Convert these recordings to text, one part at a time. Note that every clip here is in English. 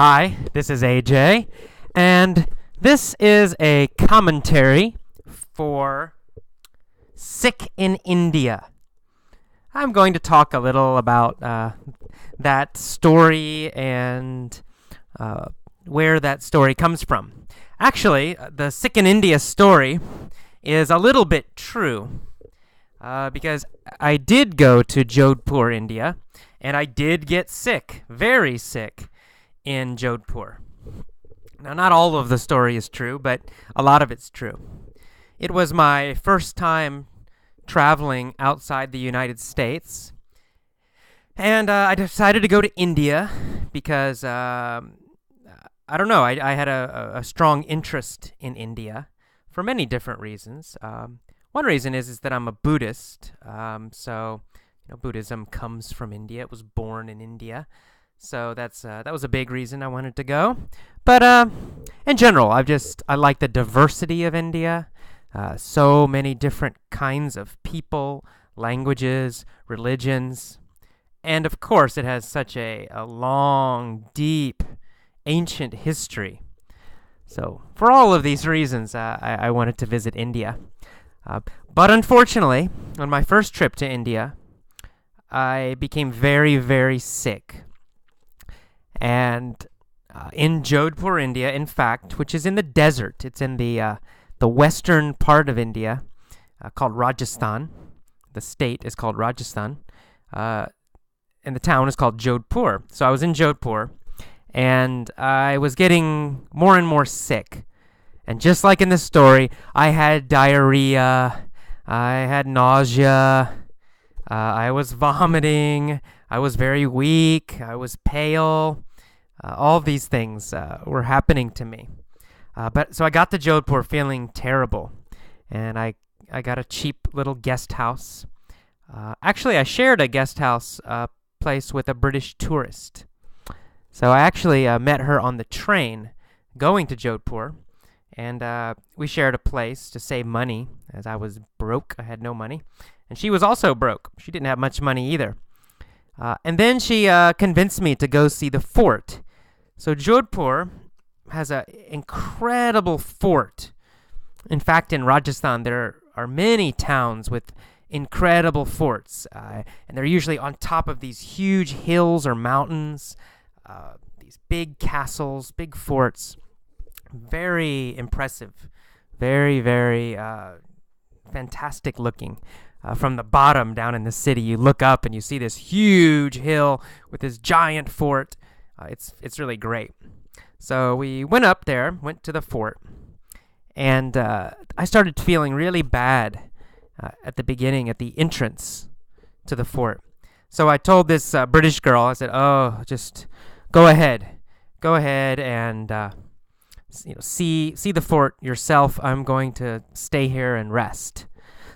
Hi, this is AJ, and this is a commentary for Sick in India. I'm going to talk a little about that story and where that story comes from. Actually, the Sick in India story is a little bit true because I did go to Jodhpur, India, and I did get sick, very sick, in Jodhpur. Now, not all of the story is true, but a lot of it's true. It was my first time traveling outside the United States, and I decided to go to India because, I don't know, I had a strong interest in India for many different reasons. One reason is that I'm a Buddhist, so Buddhism comes from India. It was born in India. So that was a big reason I wanted to go. But in general, I like the diversity of India. So many different kinds of people, languages, religions. And of course, it has such a long, deep, ancient history. So for all of these reasons, I wanted to visit India. But unfortunately, on my first trip to India, I became very, very sick. And in Jodhpur, India, in fact, which is in the desert, it's in the western part of India, called Rajasthan. The state is called Rajasthan, and the town is called Jodhpur. So I was in Jodhpur, and I was getting more and more sick. And just like in the story, I had diarrhea, I had nausea, I was vomiting, I was very weak, I was pale. All these things were happening to me. So I got to Jodhpur feeling terrible, and I got a cheap little guest house. Actually, I shared a guest house place with a British tourist. So I actually met her on the train going to Jodhpur, and we shared a place to save money, as I was broke. I had no money. And she was also broke. She didn't have much money either. And then she convinced me to go see the fort. So Jodhpur has an incredible fort. In fact, in Rajasthan, there are many towns with incredible forts. And they're usually on top of these huge hills or mountains, these big castles, big forts. Very impressive. Very, very fantastic looking. From the bottom down in the city, you look up and you see this huge hill with this giant fort. It's really great. So we went up there, went to the fort, and I started feeling really bad at the beginning, at the entrance to the fort. So I told this British girl, I said, "Oh, just go ahead and see the fort yourself. I'm going to stay here and rest."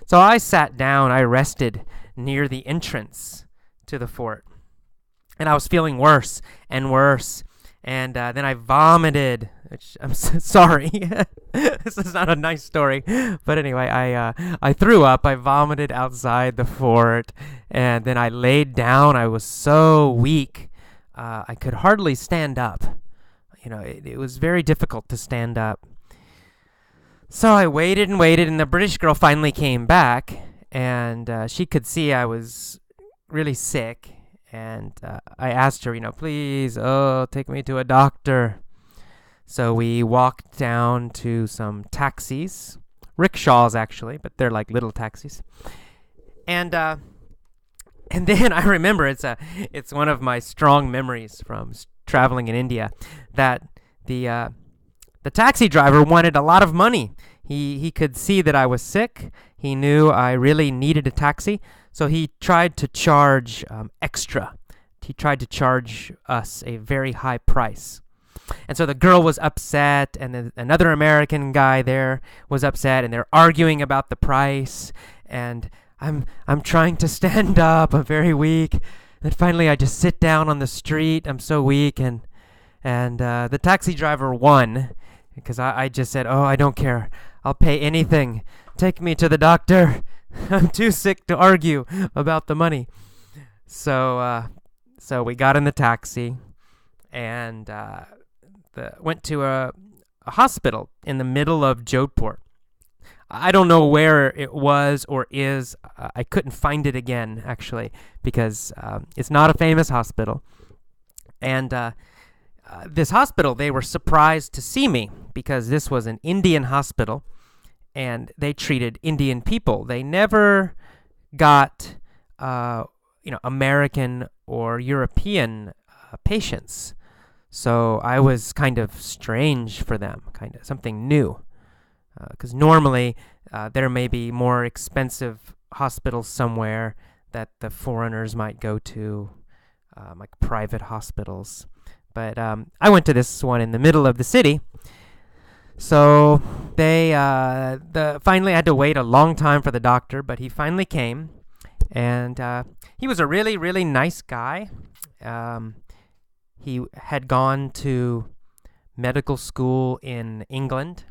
So I sat down, I rested near the entrance to the fort. And I was feeling worse and worse. And then I vomited, which I'm sorry. This is not a nice story. But anyway, I threw up. I vomited outside the fort. And then I laid down. I was so weak. I could hardly stand up. It was very difficult to stand up. So I waited and waited, and the British girl finally came back, and she could see I was really sick, and I asked her, please, take me to a doctor. So we walked down to some taxis, rickshaws actually, but they're like little taxis, and then I remember it's one of my strong memories from traveling in India that the taxi driver wanted a lot of money. He could see that I was sick. He knew I really needed a taxi, so he tried to charge extra. He tried to charge us a very high price. And so the girl was upset, and then another American guy there was upset, and they're arguing about the price. And I'm trying to stand up. I'm very weak. And finally, I just sit down on the street. I'm so weak, and the taxi driver won because I just said, "Oh, I don't care. I'll pay anything. Take me to the doctor. I'm too sick to argue about the money." So we got in the taxi, and went to a hospital in the middle of Jodhpur. I don't know where it was or is. I couldn't find it again, actually, because it's not a famous hospital. And this hospital, they were surprised to see me because this was an Indian hospital, and they treated Indian people. They never got, American or European patients. So I was kind of strange for them, kind of something new. Because normally there may be more expensive hospitals somewhere that the foreigners might go to, like private hospitals. But I went to this one in the middle of the city. So they finally had to wait a long time for the doctor, but he finally came. And he was a really, really nice guy. He had gone to medical school in England.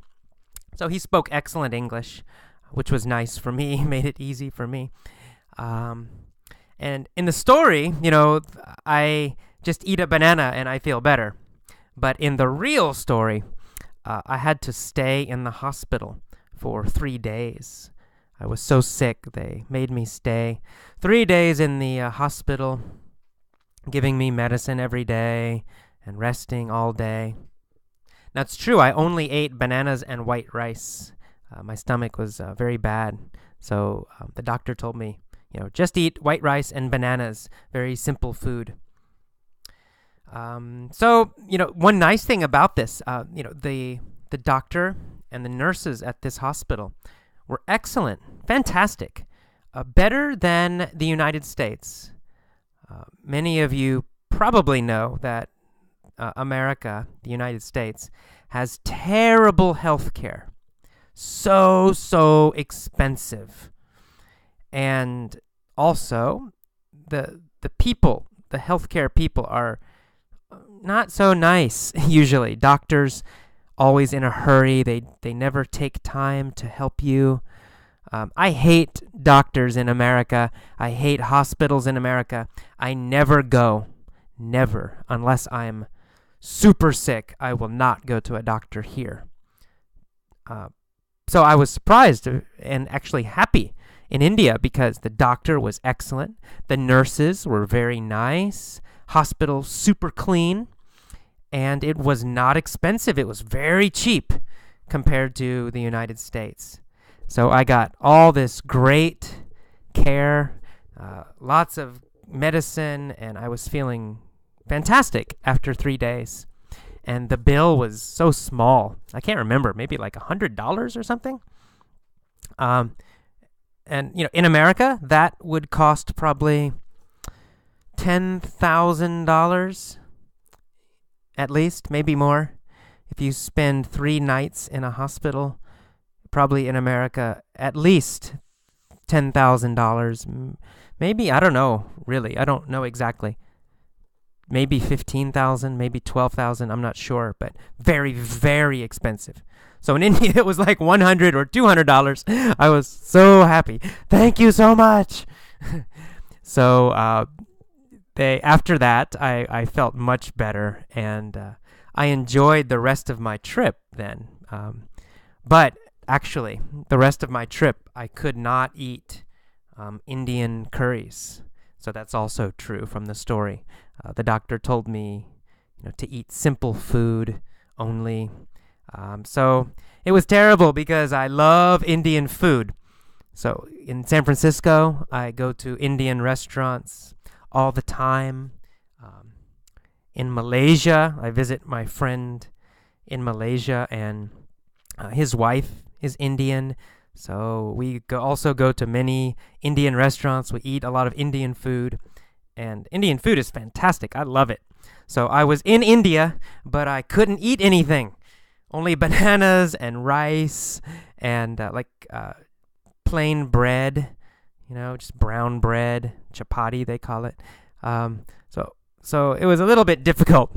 So he spoke excellent English, which was nice for me, made it easy for me. And in the story, I just eat a banana and I feel better. But in the real story, I had to stay in the hospital for 3 days. I was so sick, they made me stay 3 days in the hospital, giving me medicine every day and resting all day. Now, it's true, I only ate bananas and white rice. My stomach was very bad. So the doctor told me, just eat white rice and bananas. Very simple food. One nice thing about this, the doctor and the nurses at this hospital were excellent, fantastic, better than the United States. Many of you probably know that America, the United States, has terrible health care. So expensive. And also, the people, the healthcare people are not so nice, usually. Doctors always in a hurry. They never take time to help you. I hate doctors in America. I hate hospitals in America. I never go. Never. Unless I'm super sick, I will not go to a doctor here. So I was surprised and actually happy in India because the doctor was excellent. The nurses were very nice. Hospital super clean. And it was not expensive. It was very cheap compared to the United States. So I got all this great care, lots of medicine, and I was feeling fantastic after 3 days. And the bill was so small. I can't remember, maybe like $100 or something. And in America, that would cost probably $10,000 at least, maybe more. If you spend 3 nights in a hospital, probably in America, at least $10,000. Maybe, I don't know, really. I don't know exactly. Maybe 15,000, maybe 12,000, I'm not sure, but very, very expensive. So in India, it was like $100 or $200. I was so happy. Thank you so much. So after that, I felt much better, and I enjoyed the rest of my trip then. But actually, the rest of my trip, I could not eat Indian curries. So that's also true from the story. The doctor told me, to eat simple food only. So it was terrible because I love Indian food. So in San Francisco, I go to Indian restaurants all the time. In Malaysia, I visit my friend in Malaysia, and his wife is Indian. So we also go to many Indian restaurants. We eat a lot of Indian food. And Indian food is fantastic. I love it. So I was in India, but I couldn't eat anything. Only bananas and rice and plain bread, just brown bread, chapati they call it. So it was a little bit difficult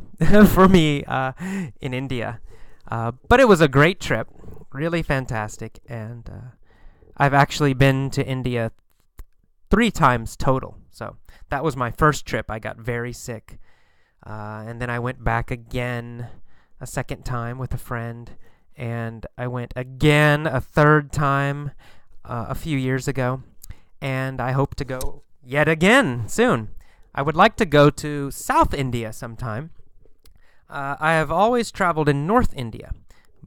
for me in India. But it was a great trip, really fantastic. And I've actually been to India 3 times total. So that was my first trip. I got very sick. And then I went back again a second time with a friend, and I went again a third time a few years ago, and I hope to go yet again soon. I would like to go to South India sometime. I have always traveled in North India,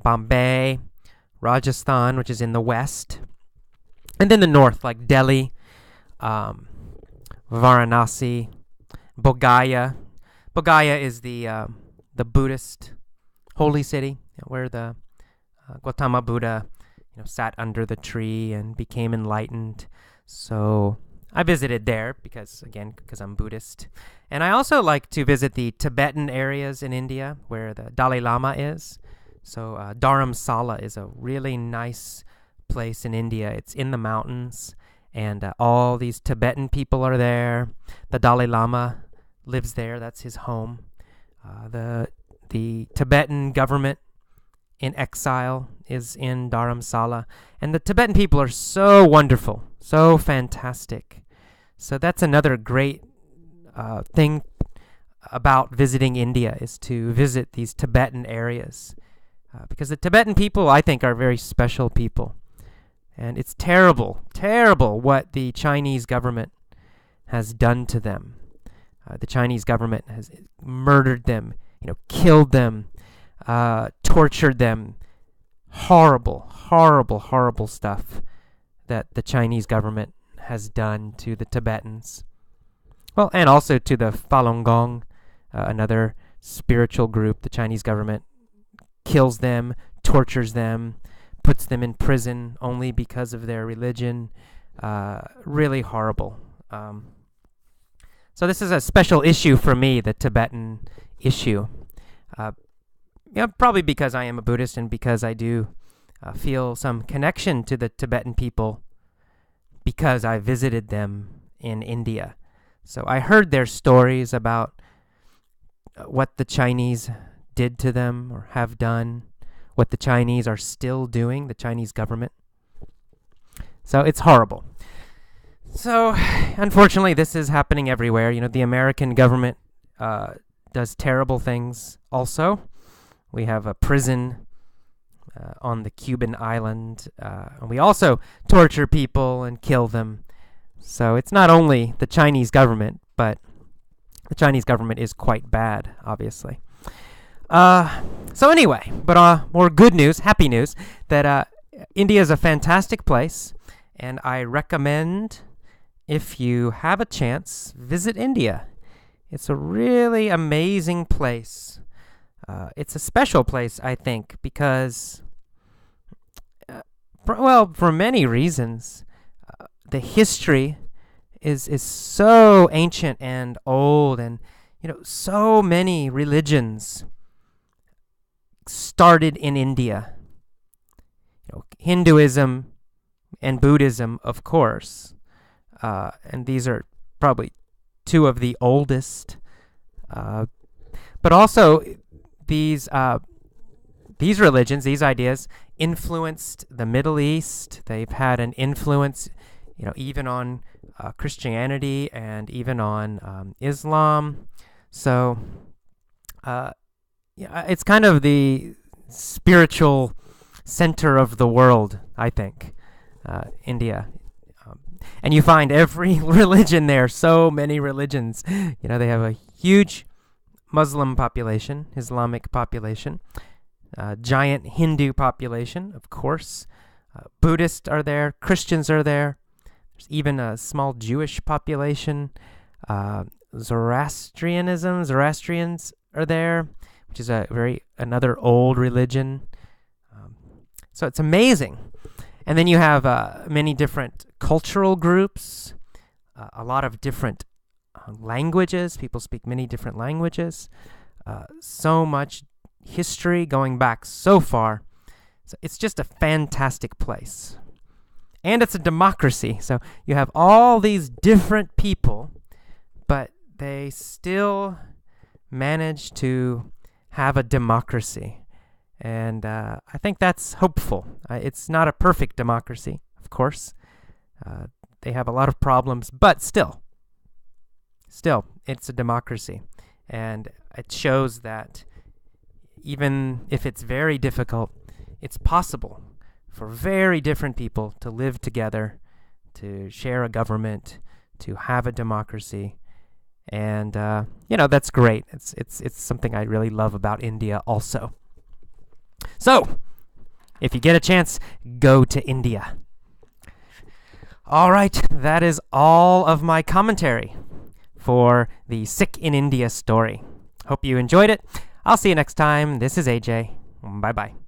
Bombay, Rajasthan, which is in the west, and then the north, like Delhi, Varanasi, Bodh Gaya is the Buddhist holy city where the Gautama Buddha, sat under the tree and became enlightened. So I visited there because I'm Buddhist. And I also like to visit the Tibetan areas in India where the Dalai Lama is. So Dharamsala is a really nice place in India. It's in the mountains, and all these Tibetan people are there. The Dalai Lama lives there. That's his home. The Tibetan government in exile is in Dharamsala, and the Tibetan people are so wonderful, so fantastic. So that's another great thing about visiting India, is to visit these Tibetan areas, because the Tibetan people, I think, are very special people. And it's terrible, terrible what the Chinese government has done to them. The Chinese government has murdered them, killed them, tortured them. Horrible, horrible, horrible stuff that the Chinese government has done to the Tibetans. Well, and also to the Falun Gong, another spiritual group. The Chinese government kills them, tortures them, puts them in prison only because of their religion. Really horrible. So this is a special issue for me, the Tibetan issue. Probably because I am a Buddhist and because I do feel some connection to the Tibetan people because I visited them in India. So I heard their stories about what the Chinese did to them or have done, what the Chinese are still doing, the Chinese government. So it's horrible. So unfortunately, this is happening everywhere. The American government does terrible things also. We have a prison on the Cuban island, and we also torture people and kill them. So it's not only the Chinese government, but the Chinese government is quite bad, obviously. So anyway, but more good news, happy news, that India is a fantastic place, and I recommend, if you have a chance, visit India. It's a really amazing place. It's a special place, I think, because, for many reasons. The history is so ancient and old, and, so many religions started in India. Hinduism and Buddhism, of course, and these are probably two of the oldest, but also these religions, these ideas, influenced the Middle East. They've had an influence, even on Christianity and even on Islam. So, it's kind of the spiritual center of the world, I think, India. And you find every religion there, so many religions. They have a huge Muslim population, Islamic population, giant Hindu population, of course. Buddhists are there, Christians are there. There's even a small Jewish population. Zoroastrians are there, which is another old religion. So it's amazing. And then you have many different cultural groups, a lot of different languages. People speak many different languages. So much history going back so far. So it's just a fantastic place. And it's a democracy. So you have all these different people, but they still manage to have a democracy. And I think that's hopeful. It's not a perfect democracy, of course. They have a lot of problems, but still, it's a democracy. And it shows that even if it's very difficult, it's possible for very different people to live together, to share a government, to have a democracy. And, that's great. It's something I really love about India also. So, if you get a chance, go to India. All right, that is all of my commentary for the Sikh in India story. Hope you enjoyed it. I'll see you next time. This is AJ. Bye-bye.